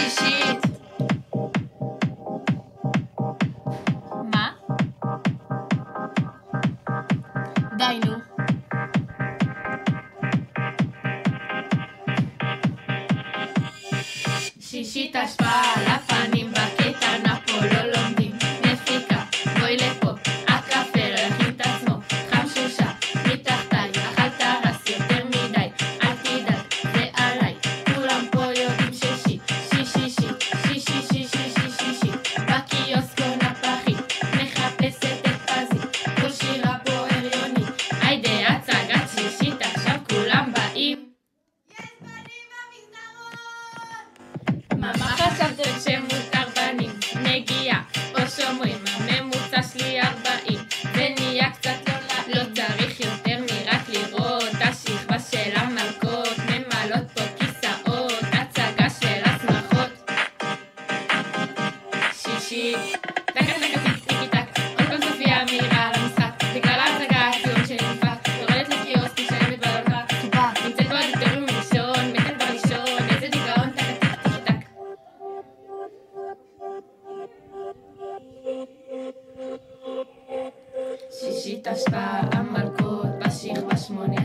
שישית. מה? די נו. שישית השפעה על הפנים בקטע נפו לא לומדים נפיקה בואי לפה הקפה לא יכין את עצמו חמשושה מתחתיי אכלת רס יותר מדי אל תדאג זה עליי כולם פה יודעים ששישי שישי שישי שישי שישי שישי בקיוסק לא נפחית מחפשת את פזי כל שירה פה הריוני היידה הצגת שישית עכשיו כולם באים מה חשבתם שמותר בנים? נגיעה או שומרים הממוצע שלי 40 זה נהיה קצת לא צריך יותר מרק לראות השכבה של המלכות ממלאות פה כיסאות הצגה של השמחות שישי טק טק טק טק טק עוד פעם סופיה אמירה על המשחק בגלל ההצגה הציון שלי נפק יורדת לקיוסק משלמת בלונך נמצאת באודיטוריום ראשון מתת בראשון איזה דיכאון טק טק טק טק שישית השפעה המלכות בשכבה 80